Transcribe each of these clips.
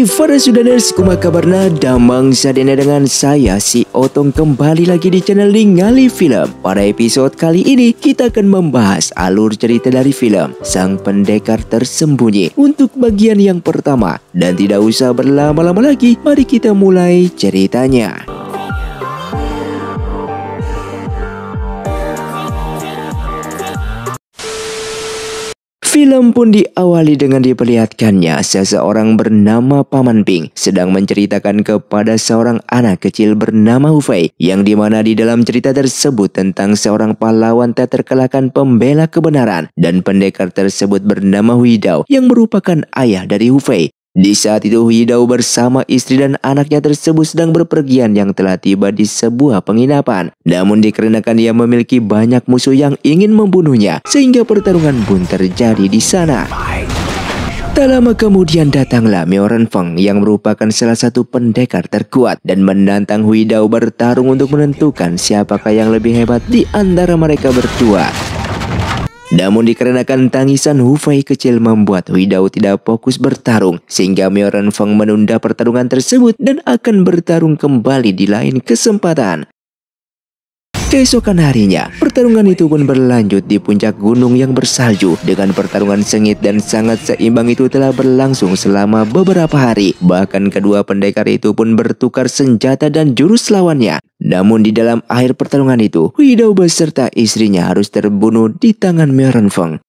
Hai para Sudaners, kumaha kabarna? Damang sadena dengan saya si Otong kembali lagi di channel Ningali Film. Pada episode kali ini kita akan membahas alur cerita dari film Sang Pendekar Tersembunyi untuk bagian yang pertama. Dan tidak usah berlama-lama lagi, mari kita mulai ceritanya. Film pun diawali dengan diperlihatkannya seseorang bernama Paman Ping sedang menceritakan kepada seorang anak kecil bernama Hufei, yang dimana di dalam cerita tersebut tentang seorang pahlawan tak terkalahkan pembela kebenaran, dan pendekar tersebut bernama Huidao yang merupakan ayah dari Hufei. Di saat itu Huidao bersama istri dan anaknya tersebut sedang berpergian yang telah tiba di sebuah penginapan. Namun dikarenakan dia memiliki banyak musuh yang ingin membunuhnya, sehingga pertarungan pun terjadi di sana. Tak lama kemudian datanglah Miao Renfeng yang merupakan salah satu pendekar terkuat dan menantang Huidao bertarung untuk menentukan siapakah yang lebih hebat di antara mereka berdua. Namun dikarenakan tangisan Hufei kecil membuat Huidao tidak fokus bertarung, sehingga Miao Renfeng menunda pertarungan tersebut dan akan bertarung kembali di lain kesempatan. Keesokan harinya, pertarungan itu pun berlanjut di puncak gunung yang bersalju. Dengan pertarungan sengit dan sangat seimbang itu telah berlangsung selama beberapa hari. Bahkan kedua pendekar itu pun bertukar senjata dan jurus lawannya. Namun di dalam akhir pertarungan itu, Huidao beserta istrinya harus terbunuh di tangan Miao Renfeng.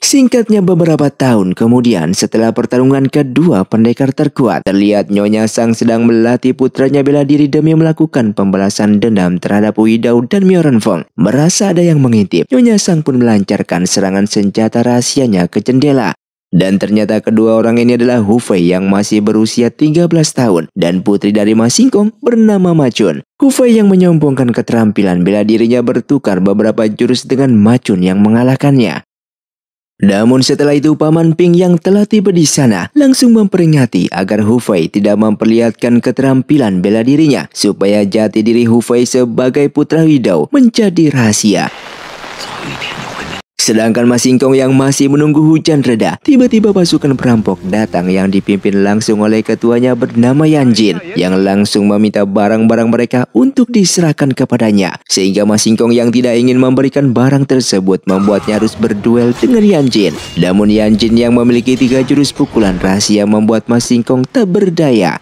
Singkatnya beberapa tahun kemudian, setelah pertarungan kedua pendekar terkuat, terlihat Nyonya Sang sedang melatih putranya bela diri demi melakukan pembalasan dendam terhadap Huidao dan Miao Renfeng. Merasa ada yang mengintip, Nyonya Sang pun melancarkan serangan senjata rahasianya ke jendela. Dan ternyata kedua orang ini adalah Hufei yang masih berusia 13 tahun dan putri dari Ma Xingkong bernama Ma Chun. Hufei yang menyombongkan keterampilan bela dirinya bertukar beberapa jurus dengan Ma Chun yang mengalahkannya. Namun setelah itu Paman Ping yang telah tiba di sana langsung memperingati agar Hufei tidak memperlihatkan keterampilan bela dirinya, supaya jati diri Hufei sebagai putra Huidao menjadi rahasia. Sedangkan Ma Xingkong yang masih menunggu hujan reda, tiba-tiba pasukan perampok datang yang dipimpin langsung oleh ketuanya bernama Yan Jin, yang langsung meminta barang-barang mereka untuk diserahkan kepadanya. Sehingga Ma Xingkong yang tidak ingin memberikan barang tersebut membuatnya harus berduel dengan Yan Jin. Namun Yan Jin yang memiliki 3 jurus pukulan rahasia membuat Ma Xingkong tak berdaya.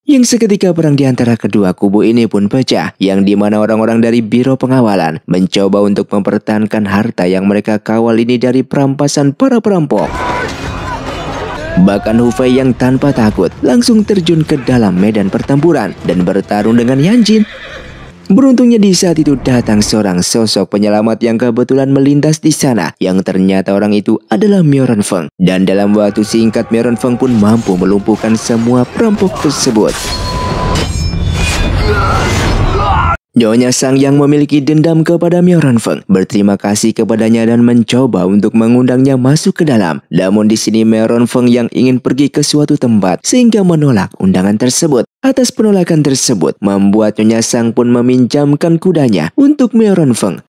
Yang seketika perang di antara kedua kubu ini pun pecah, yang dimana orang-orang dari Biro Pengawalan mencoba untuk mempertahankan harta yang mereka kawal ini dari perampasan para perampok. Bahkan Hufei yang tanpa takut langsung terjun ke dalam medan pertempuran dan bertarung dengan Yan Jin. Beruntungnya di saat itu datang seorang sosok penyelamat yang kebetulan melintas di sana, yang ternyata orang itu adalah Miao Renfeng. Dan dalam waktu singkat Miao Renfeng pun mampu melumpuhkan semua perampok tersebut. Nyonya Sang yang memiliki dendam kepada Miao Renfeng berterima kasih kepadanya dan mencoba untuk mengundangnya masuk ke dalam. Namun di sini Miao Renfeng yang ingin pergi ke suatu tempat sehingga menolak undangan tersebut. Atas penolakan tersebut membuat Nyonya Sang pun meminjamkan kudanya untuk Miao Renfeng.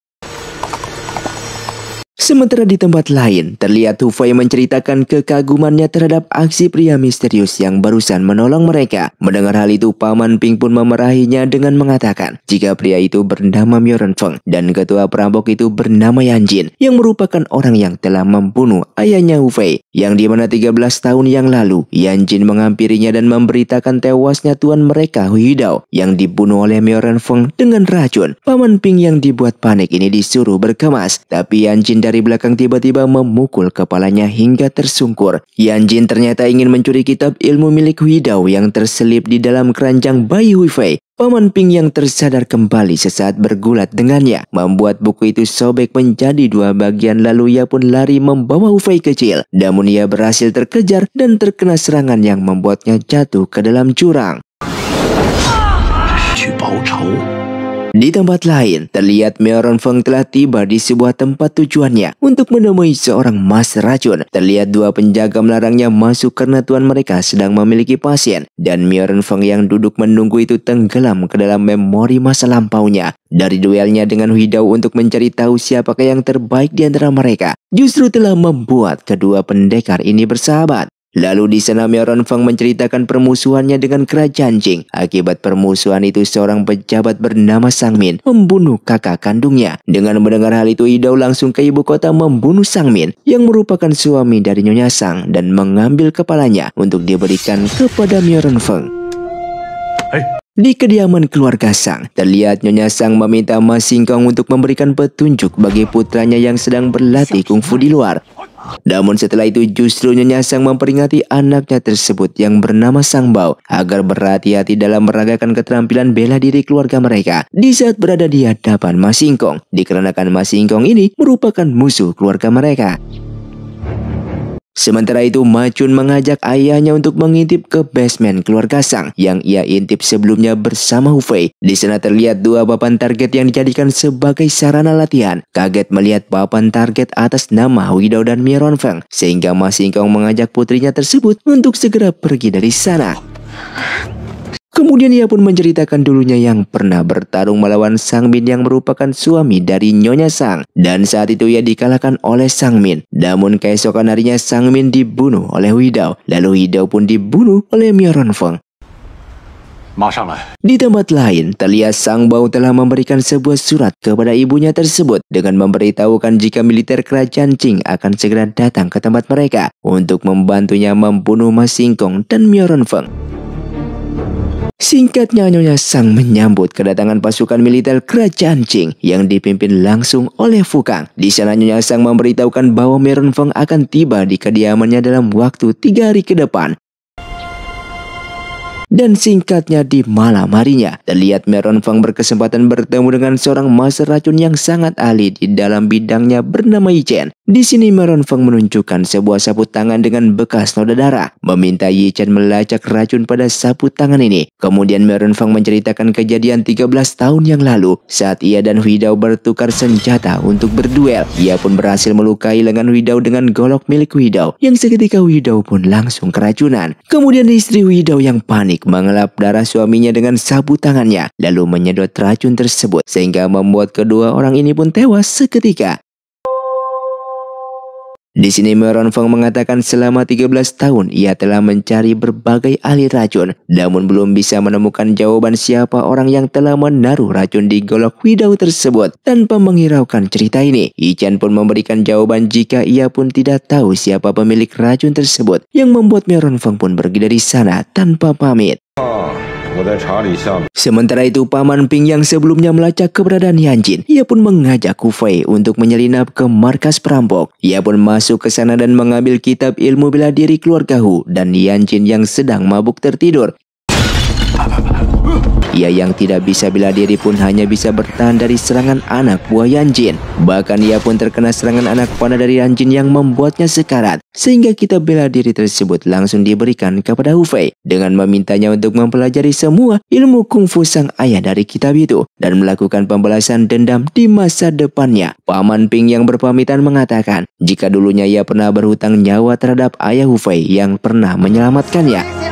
Sementara di tempat lain, terlihat Hufei menceritakan kekagumannya terhadap aksi pria misterius yang barusan menolong mereka. Mendengar hal itu, Paman Ping pun memarahinya dengan mengatakan jika pria itu bernama Miao Renfeng dan ketua perampok itu bernama Yan Jin, yang merupakan orang yang telah membunuh ayahnya Hufei. Yang dimana 13 tahun yang lalu, Yan Jin menghampirinya dan memberitakan tewasnya tuan mereka Huidao yang dibunuh oleh Miao Renfeng dengan racun. Paman Ping yang dibuat panik ini disuruh berkemas, tapi Yan Jin dari belakang tiba-tiba memukul kepalanya hingga tersungkur. Yan Jin ternyata ingin mencuri kitab ilmu milik Huidao yang terselip di dalam keranjang bayi Hufei. Paman Ping yang tersadar kembali sesaat bergulat dengannya, membuat buku itu sobek menjadi 2 bagian, lalu ia pun lari membawa Hufei kecil. Namun ia berhasil terkejar dan terkena serangan yang membuatnya jatuh ke dalam jurang. Di tempat lain, terlihat Miao Renfeng telah tiba di sebuah tempat tujuannya untuk menemui seorang mas racun. Terlihat 2 penjaga melarangnya masuk karena tuan mereka sedang memiliki pasien. Dan Miao Renfeng yang duduk menunggu itu tenggelam ke dalam memori masa lampaunya. Dari duelnya dengan Huidao untuk mencari tahu siapakah yang terbaik di antara mereka, justru telah membuat kedua pendekar ini bersahabat. Lalu di sana Mironfeng menceritakan permusuhannya dengan kerajaan Jing. Akibat permusuhan itu seorang pejabat bernama Sangmin membunuh kakak kandungnya. Dengan mendengar hal itu Widao langsung ke ibu kota membunuh Sangmin yang merupakan suami dari Nyonya Sang dan mengambil kepalanya untuk diberikan kepada Mironfeng. Di kediaman keluarga Sang, terlihat Nyonya Sang meminta Ma Xingkong untuk memberikan petunjuk bagi putranya yang sedang berlatih kungfu di luar. Namun setelah itu justru Nyonya Sang memperingati anaknya tersebut yang bernama Sang Bao agar berhati-hati dalam meragakan keterampilan bela diri keluarga mereka di saat berada di hadapan Ma Xingkong, dikarenakan Ma Xingkong ini merupakan musuh keluarga mereka. Sementara itu Ma Chun mengajak ayahnya untuk mengintip ke basement keluarga Sang yang ia intip sebelumnya bersama Hu Fei. Di sana terlihat dua papan target yang dijadikan sebagai sarana latihan. Kaget melihat papan target atas nama Widao dan Mironfeng, sehingga Ma Xingkong mengajak putrinya tersebut untuk segera pergi dari sana. Kemudian ia pun menceritakan dulunya yang pernah bertarung melawan Sangmin yang merupakan suami dari Nyonya Sang. Dan saat itu ia dikalahkan oleh Sangmin. Namun keesokan harinya Sangmin dibunuh oleh Widao. Lalu Widao pun dibunuh oleh Mironfeng. Di tempat lain, terlihat Sang Bao telah memberikan sebuah surat kepada ibunya tersebut dengan memberitahukan jika militer kerajaan Qing akan segera datang ke tempat mereka untuk membantunya membunuh Ma Xingkong dan Mironfeng. Singkatnya Nyonya Sang menyambut kedatangan pasukan militer kerajaan Qing yang dipimpin langsung oleh Fukang. Di sana Nyonya Sang memberitahukan bahwa Mironfeng akan tiba di kediamannya dalam waktu 3 hari ke depan. Dan singkatnya di malam harinya, terlihat Mironfeng berkesempatan bertemu dengan seorang master racun yang sangat ahli di dalam bidangnya bernama Yi Chen. Di sini Mironfeng menunjukkan sebuah sapu tangan dengan bekas noda darah, meminta Yi Chen melacak racun pada sapu tangan ini. Kemudian Mironfeng menceritakan kejadian 13 tahun yang lalu saat ia dan Widao bertukar senjata untuk berduel. Ia pun berhasil melukai lengan Widao dengan golok milik Widao, yang seketika Widao pun langsung keracunan. Kemudian istri Widao yang panik mengelap darah suaminya dengan sapu tangannya, lalu menyedot racun tersebut sehingga membuat kedua orang ini pun tewas seketika. Di sini Mironfeng mengatakan selama 13 tahun ia telah mencari berbagai ahli racun, namun belum bisa menemukan jawaban siapa orang yang telah menaruh racun di golok Widao tersebut. Tanpa menghiraukan cerita ini, Yi Chen pun memberikan jawaban jika ia pun tidak tahu siapa pemilik racun tersebut, yang membuat Mironfeng pun pergi dari sana tanpa pamit. Sementara itu Paman Ping yang sebelumnya melacak keberadaan Yan Jin, ia pun mengajak Hu Fei untuk menyelinap ke markas perampok. Ia pun masuk ke sana dan mengambil kitab ilmu bela diri keluarga Hu dan Yan Jin yang sedang mabuk tertidur. Ia yang tidak bisa bela diri pun hanya bisa bertahan dari serangan anak buah Yan Jin. Bahkan ia pun terkena serangan anak panah dari Yan Jin yang membuatnya sekarat. Sehingga kitab bela diri tersebut langsung diberikan kepada Hu Fei dengan memintanya untuk mempelajari semua ilmu kungfu sang ayah dari kitab itu dan melakukan pembalasan dendam di masa depannya. Paman Ping yang berpamitan mengatakan jika dulunya ia pernah berhutang nyawa terhadap ayah Hu Fei yang pernah menyelamatkannya.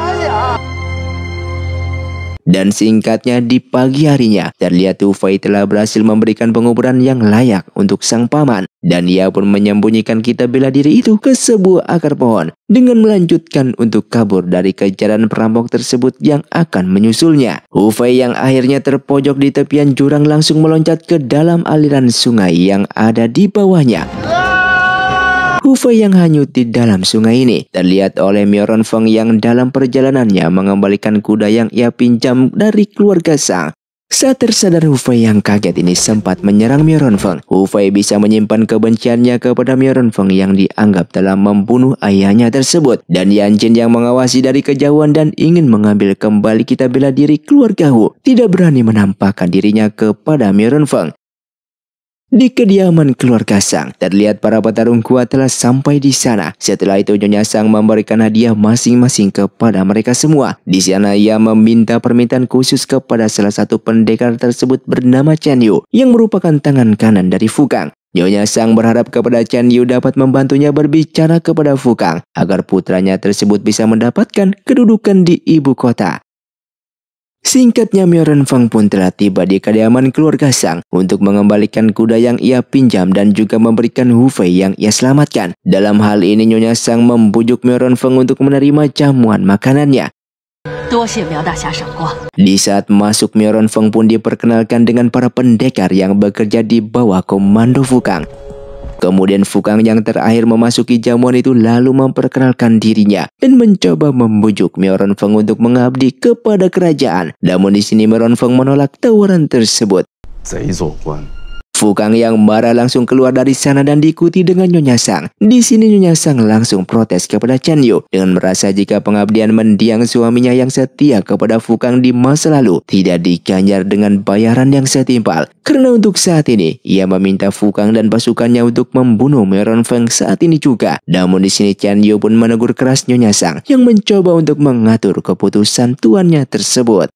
Dan singkatnya di pagi harinya, terlihat Hu Fei telah berhasil memberikan penguburan yang layak untuk sang paman. Dan ia pun menyembunyikan kitab bela diri itu ke sebuah akar pohon dengan melanjutkan untuk kabur dari kejaran perampok tersebut yang akan menyusulnya. Hu Fei yang akhirnya terpojok di tepian jurang langsung meloncat ke dalam aliran sungai yang ada di bawahnya. Hu Fei yang hanyut di dalam sungai ini terlihat oleh Mironfeng yang dalam perjalanannya mengembalikan kuda yang ia pinjam dari keluarga Sang. Saat tersadar Hu Fei yang kaget ini sempat menyerang Mironfeng. Hu Fei bisa menyimpan kebenciannya kepada Mironfeng yang dianggap telah membunuh ayahnya tersebut. Dan Yan Jin yang mengawasi dari kejauhan dan ingin mengambil kembali kitab bela diri keluarga Hu tidak berani menampakkan dirinya kepada Mironfeng. Di kediaman keluarga Sang, terlihat para petarung kuat telah sampai di sana. Setelah itu Nyonya Sang memberikan hadiah masing-masing kepada mereka semua. Di sana ia meminta permintaan khusus kepada salah satu pendekar tersebut bernama Chen Yu, yang merupakan tangan kanan dari Fukang. Nyonya Sang berharap kepada Chen Yu dapat membantunya berbicara kepada Fukang agar putranya tersebut bisa mendapatkan kedudukan di ibu kota. Singkatnya, Miao Renfeng pun telah tiba di kediaman keluarga Sang untuk mengembalikan kuda yang ia pinjam dan juga memberikan Hu Fei yang ia selamatkan. Dalam hal ini, Nyonya Sang membujuk Miao Renfeng untuk menerima jamuan makanannya. Di saat masuk, Miao Renfeng pun diperkenalkan dengan para pendekar yang bekerja di bawah komando Fukang. Kemudian Fukang yang terakhir memasuki jamuan itu lalu memperkenalkan dirinya dan mencoba membujuk Miao Renfeng untuk mengabdi kepada kerajaan. Namun di sini Miao Renfeng menolak tawaran tersebut. Fukang yang marah langsung keluar dari sana dan diikuti dengan Nyonya Sang. Di sini Nyonya Sang langsung protes kepada Chen Yu dengan merasa jika pengabdian mendiang suaminya yang setia kepada Fukang di masa lalu tidak diganjar dengan bayaran yang setimpal. Karena untuk saat ini ia meminta Fukang dan pasukannya untuk membunuh Miao Renfeng saat ini juga. Namun di sini Chen Yu pun menegur keras Nyonya Sang yang mencoba untuk mengatur keputusan tuannya tersebut.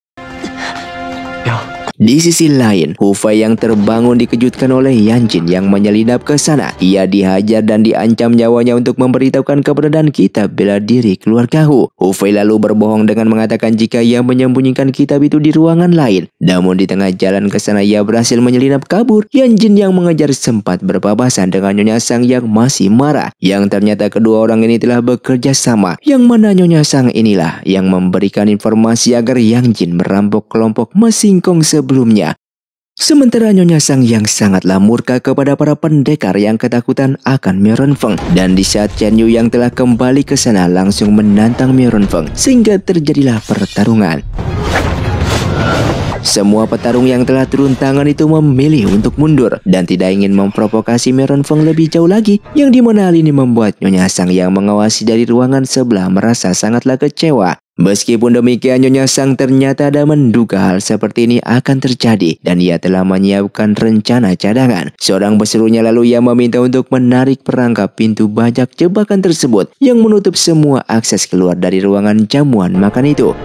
Di sisi lain, Hu Fei yang terbangun dikejutkan oleh Yan Jin yang menyelinap ke sana. Ia dihajar dan diancam nyawanya untuk memberitahukan keberadaan kitab bela diri keluarga Hu. Hu Fei lalu berbohong dengan mengatakan jika ia menyembunyikan kitab itu di ruangan lain. Namun di tengah jalan ke sana ia berhasil menyelinap kabur. Yan Jin yang mengejar sempat berpapasan dengan Nyonya Sang yang masih marah. Yang ternyata kedua orang ini telah bekerja sama. Yang mana Nyonya Sang inilah yang memberikan informasi agar Yang Jin merampok kelompok Ma Xingkong sebelumnya. Sementara Nyonya Sang yang sangatlah murka kepada para pendekar yang ketakutan akan Miao Renfeng. Dan di saat Chen Yu yang telah kembali ke sana langsung menantang Miao Renfeng sehingga terjadilah pertarungan. Semua petarung yang telah turun tangan itu memilih untuk mundur dan tidak ingin memprovokasi Miao Renfeng lebih jauh lagi, yang dimana hal ini membuat Nyonya Sang yang mengawasi dari ruangan sebelah merasa sangatlah kecewa. Meskipun demikian, Nyonya Sang ternyata ada menduga hal seperti ini akan terjadi dan ia telah menyiapkan rencana cadangan. Seorang pesuruhnya lalu ia meminta untuk menarik perangkap pintu bajak jebakan tersebut yang menutup semua akses keluar dari ruangan jamuan makan itu.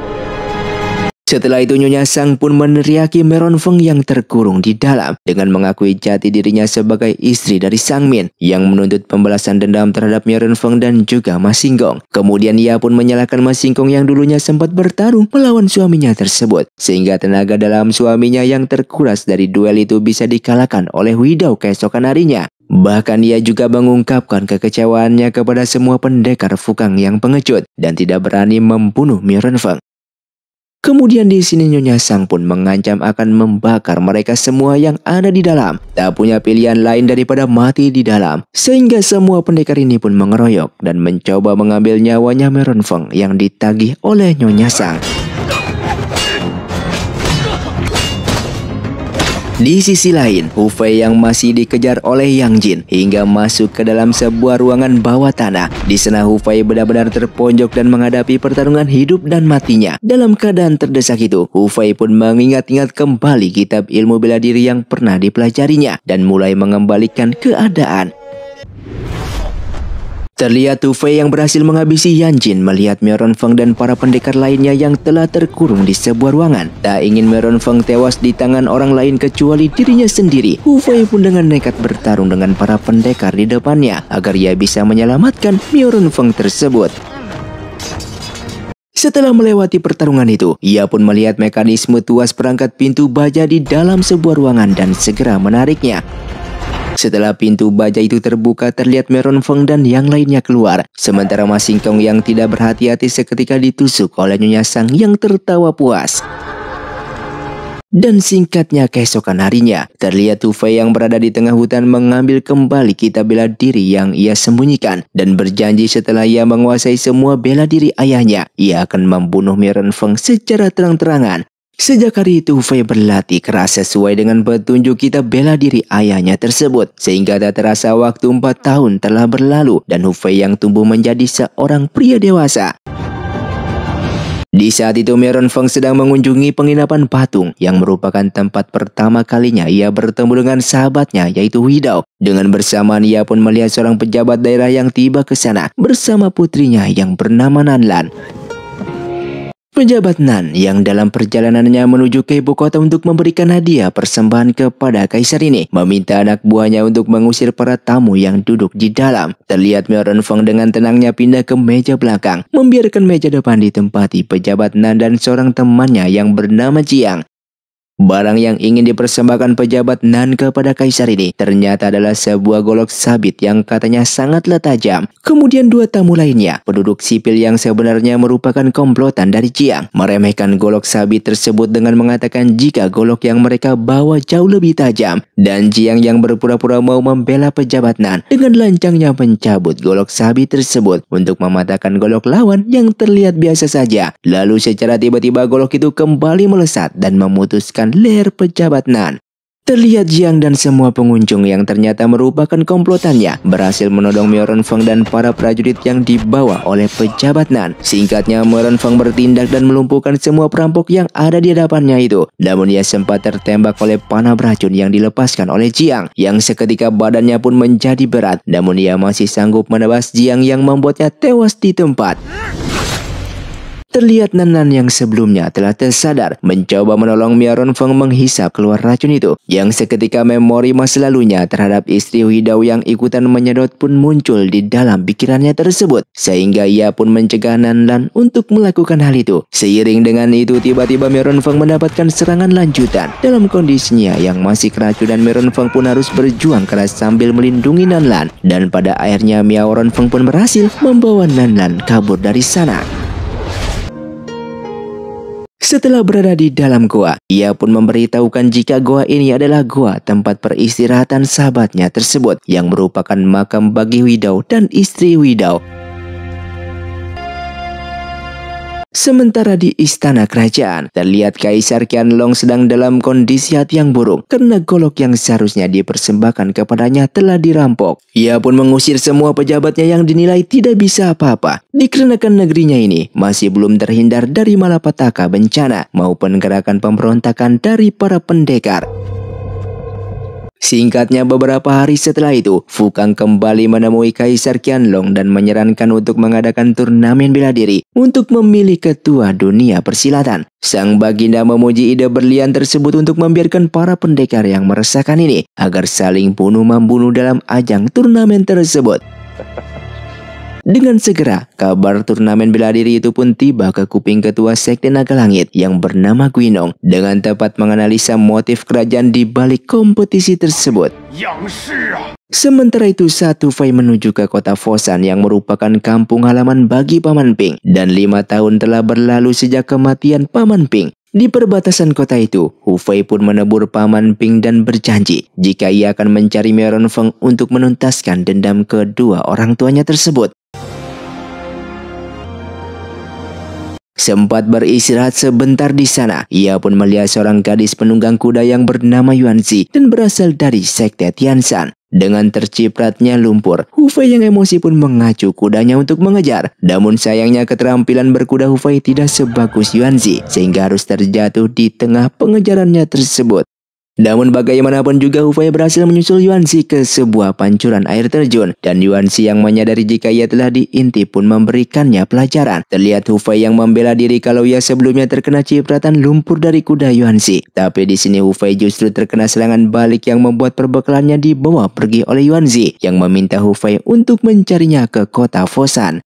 Setelah itu Nyonya Sang pun meneriaki Miao Renfeng yang terkurung di dalam dengan mengakui jati dirinya sebagai istri dari Sang Min yang menuntut pembalasan dendam terhadap Miao Renfeng dan juga Ma Xingkong. Kemudian ia pun menyalahkan Ma Xingkong yang dulunya sempat bertarung melawan suaminya tersebut sehingga tenaga dalam suaminya yang terkuras dari duel itu bisa dikalahkan oleh Hu Yidao keesokan harinya. Bahkan ia juga mengungkapkan kekecewaannya kepada semua pendekar Fukang yang pengecut dan tidak berani membunuh Miao Renfeng. Kemudian di sini Nyonya Sang pun mengancam akan membakar mereka semua yang ada di dalam. Tak punya pilihan lain daripada mati di dalam. Sehingga semua pendekar ini pun mengeroyok dan mencoba mengambil nyawanya Miao Renfeng yang ditagih oleh Nyonya Sang. Di sisi lain, Hu Fei yang masih dikejar oleh Yang Jin hingga masuk ke dalam sebuah ruangan bawah tanah. Di sana Hu Fei benar-benar terpojok dan menghadapi pertarungan hidup dan matinya. Dalam keadaan terdesak itu, Hu Fei pun mengingat-ingat kembali kitab ilmu bela diri yang pernah dipelajarinya dan mulai mengembalikan keadaan. Terlihat Hu Fei yang berhasil menghabisi Yan Jin melihat Miao Renfeng dan para pendekar lainnya yang telah terkurung di sebuah ruangan. Tak ingin Miao Renfeng tewas di tangan orang lain kecuali dirinya sendiri. Hu Fei pun dengan nekat bertarung dengan para pendekar di depannya agar ia bisa menyelamatkan Miao Renfeng tersebut. Setelah melewati pertarungan itu, ia pun melihat mekanisme tuas perangkat pintu baja di dalam sebuah ruangan dan segera menariknya. Setelah pintu baja itu terbuka, terlihat Miao Renfeng dan yang lainnya keluar. Sementara Ma Xingkong yang tidak berhati-hati seketika ditusuk oleh Nyonya Sang yang tertawa puas. Dan singkatnya keesokan harinya, terlihat Hu Fei yang berada di tengah hutan mengambil kembali kitab bela diri yang ia sembunyikan. Dan berjanji setelah ia menguasai semua bela diri ayahnya, ia akan membunuh Miao Renfeng secara terang-terangan. Sejak hari itu Hu Fei berlatih keras sesuai dengan petunjuk kitab bela diri ayahnya tersebut. Sehingga tak terasa waktu 4 tahun telah berlalu dan Hu Fei yang tumbuh menjadi seorang pria dewasa. Di saat itu Miao Renfeng sedang mengunjungi penginapan patung yang merupakan tempat pertama kalinya ia bertemu dengan sahabatnya yaitu Hu Yidao. Dengan bersamaan ia pun melihat seorang pejabat daerah yang tiba ke sana bersama putrinya yang bernama Nanlan. Pejabat Nan yang dalam perjalanannya menuju ke ibu kota untuk memberikan hadiah persembahan kepada kaisar ini meminta anak buahnya untuk mengusir para tamu yang duduk di dalam. Terlihat Miao Renfeng dengan tenangnya pindah ke meja belakang, membiarkan meja depan ditempati pejabat Nan dan seorang temannya yang bernama Jiang. Barang yang ingin dipersembahkan pejabat Nan kepada kaisar ini ternyata adalah sebuah golok sabit yang katanya sangatlah tajam. Kemudian dua tamu lainnya, penduduk sipil yang sebenarnya merupakan komplotan dari Jiang, meremehkan golok sabit tersebut dengan mengatakan jika golok yang mereka bawa jauh lebih tajam. Dan Jiang yang berpura-pura mau membela pejabat Nan dengan lancangnya mencabut golok sabit tersebut untuk mematahkan golok lawan yang terlihat biasa saja. Lalu secara tiba-tiba golok itu kembali melesat dan memutuskan leher pejabat Nan. Terlihat Jiang dan semua pengunjung yang ternyata merupakan komplotannya berhasil menodong Miao Renfeng dan para prajurit yang dibawa oleh pejabat Nan. Singkatnya, Miao Renfeng bertindak dan melumpuhkan semua perampok yang ada di hadapannya itu. Namun ia sempat tertembak oleh panah beracun yang dilepaskan oleh Jiang, yang seketika badannya pun menjadi berat. Namun ia masih sanggup menebas Jiang yang membuatnya tewas di tempat. Terlihat Nan yang sebelumnya telah tersadar mencoba menolong Miao Renfeng menghisap keluar racun itu, yang seketika memori masa lalunya terhadap istri Huidao yang ikutan menyedot pun muncul di dalam pikirannya tersebut, sehingga ia pun mencegah Nan untuk melakukan hal itu. Seiring dengan itu, tiba-tiba Miao Renfeng mendapatkan serangan lanjutan. Dalam kondisinya yang masih keracunan, Miao Renfeng pun harus berjuang keras sambil melindungi Nan, dan pada akhirnya Miao Renfeng pun berhasil membawa Nan kabur dari sana. Setelah berada di dalam goa, ia pun memberitahukan jika goa ini adalah goa tempat peristirahatan sahabatnya tersebut yang merupakan makam bagi Huidao dan istri Huidao. Sementara di istana kerajaan, terlihat Kaisar Qianlong sedang dalam kondisi hati yang buruk karena golok yang seharusnya dipersembahkan kepadanya telah dirampok. Ia pun mengusir semua pejabatnya yang dinilai tidak bisa apa-apa, dikarenakan negerinya ini masih belum terhindar dari malapetaka bencana maupun gerakan pemberontakan dari para pendekar. Singkatnya, beberapa hari setelah itu, Fukang kembali menemui Kaisar Qianlong dan menyarankan untuk mengadakan turnamen bela diri untuk memilih ketua dunia persilatan. Sang baginda memuji ide berlian tersebut untuk membiarkan para pendekar yang meresahkan ini agar saling bunuh-membunuh dalam ajang turnamen tersebut. Dengan segera, kabar turnamen bela diri itu pun tiba ke kuping ketua Sekte Naga Langit yang bernama Guinong dengan tepat menganalisa motif kerajaan di balik kompetisi tersebut. Sementara itu, saat Hufei menuju ke kota Foshan yang merupakan kampung halaman bagi Paman Ping, dan 5 tahun telah berlalu sejak kematian Paman Ping. Di perbatasan kota itu, Hufei pun menebur Paman Ping dan berjanji jika ia akan mencari Miao Renfeng untuk menuntaskan dendam kedua orang tuanya tersebut. Sempat beristirahat sebentar di sana, ia pun melihat seorang gadis penunggang kuda yang bernama Yuanzi dan berasal dari Sekte Tianshan. Dengan tercipratnya lumpur, Hufei yang emosi pun mengacu kudanya untuk mengejar. Namun sayangnya keterampilan berkuda Hufei tidak sebagus Yuanzi, sehingga harus terjatuh di tengah pengejarannya tersebut. Namun bagaimanapun juga Hufei berhasil menyusul Yuanzi ke sebuah pancuran air terjun, dan Yuanzi yang menyadari jika ia telah diintip pun memberikannya pelajaran. Terlihat Hufei yang membela diri kalau ia sebelumnya terkena cipratan lumpur dari kuda Yuanzi. Tapi di sini Hufei justru terkena serangan balik yang membuat perbekalannya dibawa pergi oleh Yuanzi yang meminta Hufei untuk mencarinya ke kota Foshan.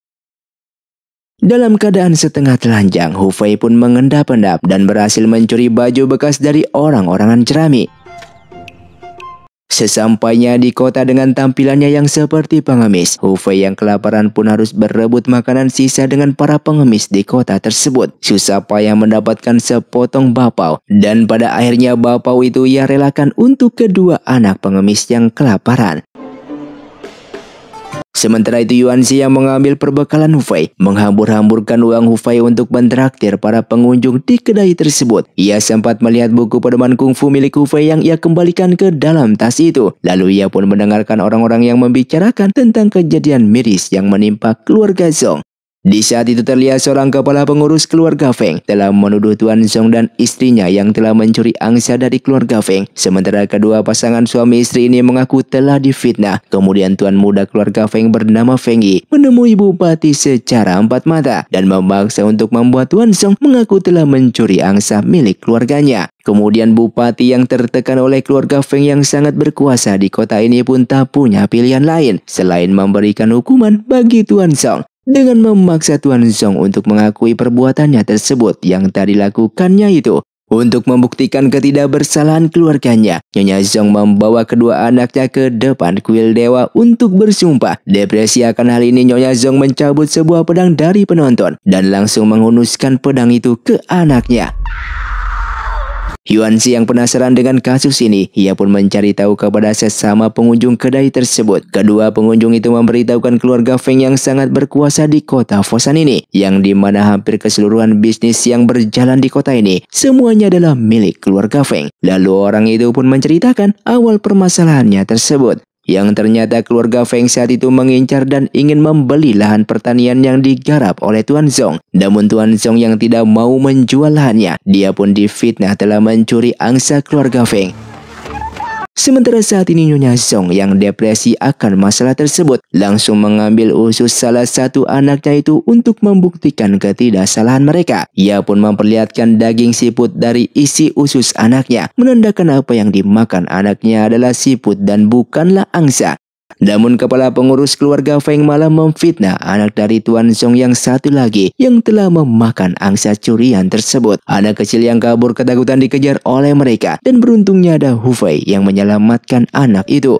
Dalam keadaan setengah telanjang, Hufei pun mengendap-endap dan berhasil mencuri baju bekas dari orang-orangan jerami. Sesampainya di kota dengan tampilannya yang seperti pengemis, Hufei yang kelaparan pun harus berebut makanan sisa dengan para pengemis di kota tersebut. Susah payah mendapatkan sepotong bapau, dan pada akhirnya bapau itu ia relakan untuk kedua anak pengemis yang kelaparan. Sementara itu Yuanzi yang mengambil perbekalan Hufei menghambur-hamburkan uang Hufei untuk mentraktir para pengunjung di kedai tersebut. Ia sempat melihat buku pedoman kungfu milik Hufei yang ia kembalikan ke dalam tas itu. Lalu ia pun mendengarkan orang-orang yang membicarakan tentang kejadian miris yang menimpa keluarga Zhong. Di saat itu terlihat seorang kepala pengurus keluarga Feng telah menuduh Tuan Zong dan istrinya yang telah mencuri angsa dari keluarga Feng. Sementara kedua pasangan suami istri ini mengaku telah difitnah. Kemudian tuan muda keluarga Feng bernama Feng Yi menemui bupati secara empat mata dan memaksa untuk membuat Tuan Zong mengaku telah mencuri angsa milik keluarganya. Kemudian bupati yang tertekan oleh keluarga Feng yang sangat berkuasa di kota ini pun tak punya pilihan lain selain memberikan hukuman bagi Tuan Zong dengan memaksa Tuan Zong untuk mengakui perbuatannya tersebut yang tak dilakukannya itu. Untuk membuktikan ketidakbersalahan keluarganya, Nyonya Zong membawa kedua anaknya ke depan kuil dewa untuk bersumpah. Depresi akan hal ini, Nyonya Zong mencabut sebuah pedang dari penonton dan langsung menghunuskan pedang itu ke anaknya. Yuanzi yang penasaran dengan kasus ini, ia pun mencari tahu kepada sesama pengunjung kedai tersebut. Kedua pengunjung itu memberitahukan keluarga Feng yang sangat berkuasa di kota Foshan ini, yang dimana hampir keseluruhan bisnis yang berjalan di kota ini semuanya adalah milik keluarga Feng. Lalu orang itu pun menceritakan awal permasalahannya tersebut, yang ternyata keluarga Feng saat itu mengincar dan ingin membeli lahan pertanian yang digarap oleh Tuan Zong. Namun Tuan Zong yang tidak mau menjual lahannya, dia pun difitnah telah mencuri angsa keluarga Feng. Sementara saat ini Nyonya Zong yang depresi akan masalah tersebut langsung mengambil usus salah satu anaknya itu untuk membuktikan ketidaksalahan mereka. Ia pun memperlihatkan daging siput dari isi usus anaknya, menandakan apa yang dimakan anaknya adalah siput dan bukanlah angsa. Namun kepala pengurus keluarga Feng malah memfitnah anak dari Tuan Zong yang satu lagi yang telah memakan angsa curian tersebut. Anak kecil yang kabur ketakutan dikejar oleh mereka dan beruntungnya ada Hu Fei yang menyelamatkan anak itu.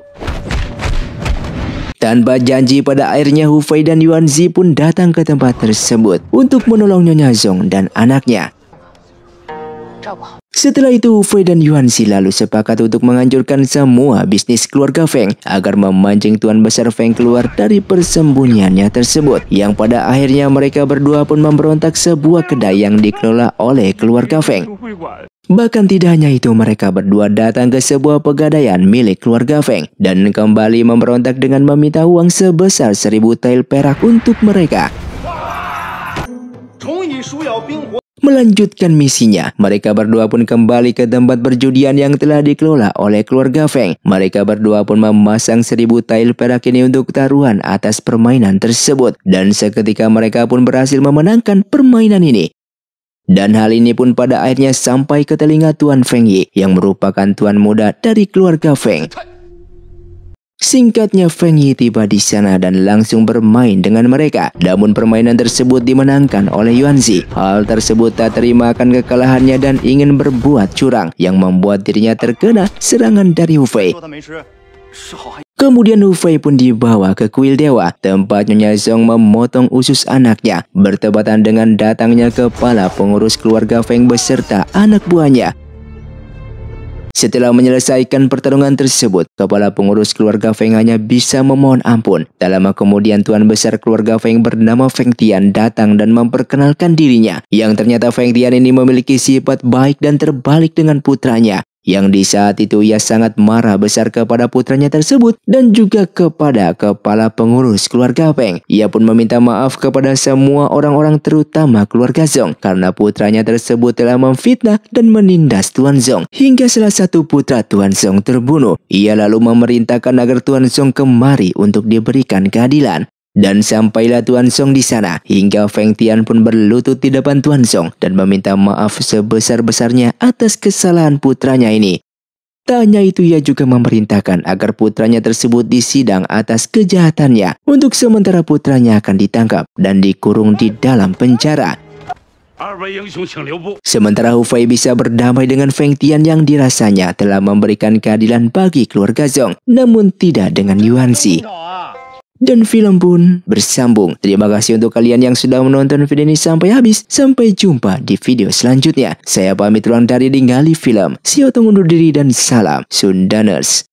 Tanpa janji pada akhirnya Hu Fei dan Yuanzi pun datang ke tempat tersebut untuk menolong Nyonya Zong dan anaknya. Setelah itu, Hu Fei dan Yuanzi lalu sepakat untuk menghancurkan semua bisnis keluarga Feng agar memancing Tuan Besar Feng keluar dari persembunyiannya tersebut. Yang pada akhirnya mereka berdua pun memberontak sebuah kedai yang dikelola oleh keluarga Feng. Bahkan tidak hanya itu, mereka berdua datang ke sebuah pegadaian milik keluarga Feng dan kembali memberontak dengan meminta uang sebesar 1000 tael perak untuk mereka. Melanjutkan misinya, mereka berdua pun kembali ke tempat perjudian yang telah dikelola oleh keluarga Feng. Mereka berdua pun memasang 1000 tael perak ini untuk taruhan atas permainan tersebut. Dan seketika mereka pun berhasil memenangkan permainan ini. Dan hal ini pun pada akhirnya sampai ke telinga Tuan Feng Yi yang merupakan tuan muda dari keluarga Feng. Singkatnya, Feng Yi tiba di sana dan langsung bermain dengan mereka. Namun permainan tersebut dimenangkan oleh Yuanzi. Hal tersebut tak terima akan kekalahannya dan ingin berbuat curang yang membuat dirinya terkena serangan dari Hu Fei. Kemudian Hu Fei pun dibawa ke kuil dewa, tempat Nyonya Zong memotong usus anaknya, bertepatan dengan datangnya kepala pengurus keluarga Feng beserta anak buahnya. Setelah menyelesaikan pertarungan tersebut, kepala pengurus keluarga Feng hanya bisa memohon ampun. Tak lama kemudian Tuan Besar keluarga Feng bernama Feng Tian datang dan memperkenalkan dirinya. Yang ternyata Feng Tian ini memiliki sifat baik dan terbalik dengan putranya. Yang di saat itu ia sangat marah besar kepada putranya tersebut dan juga kepada kepala pengurus keluarga Feng. Ia pun meminta maaf kepada semua orang-orang terutama keluarga Zong karena putranya tersebut telah memfitnah dan menindas Tuan Zong hingga salah satu putra Tuan Zong terbunuh. Ia lalu memerintahkan agar Tuan Zong kemari untuk diberikan keadilan. Dan sampailah Tuan Zong di sana hingga Feng Tian pun berlutut di depan Tuan Zong dan meminta maaf sebesar-besarnya atas kesalahan putranya ini. Tak hanya itu, ia juga memerintahkan agar putranya tersebut disidang atas kejahatannya. Untuk sementara putranya akan ditangkap dan dikurung di dalam penjara. Sementara Hu Fei bisa berdamai dengan Feng Tian yang dirasanya telah memberikan keadilan bagi keluarga Zong, namun tidak dengan Yuanzi. Dan film pun bersambung. Terima kasih untuk kalian yang sudah menonton video ini sampai habis. Sampai jumpa di video selanjutnya. Saya pamit ruang dari Ningali Film. See you, undur diri dan salam Sundaners.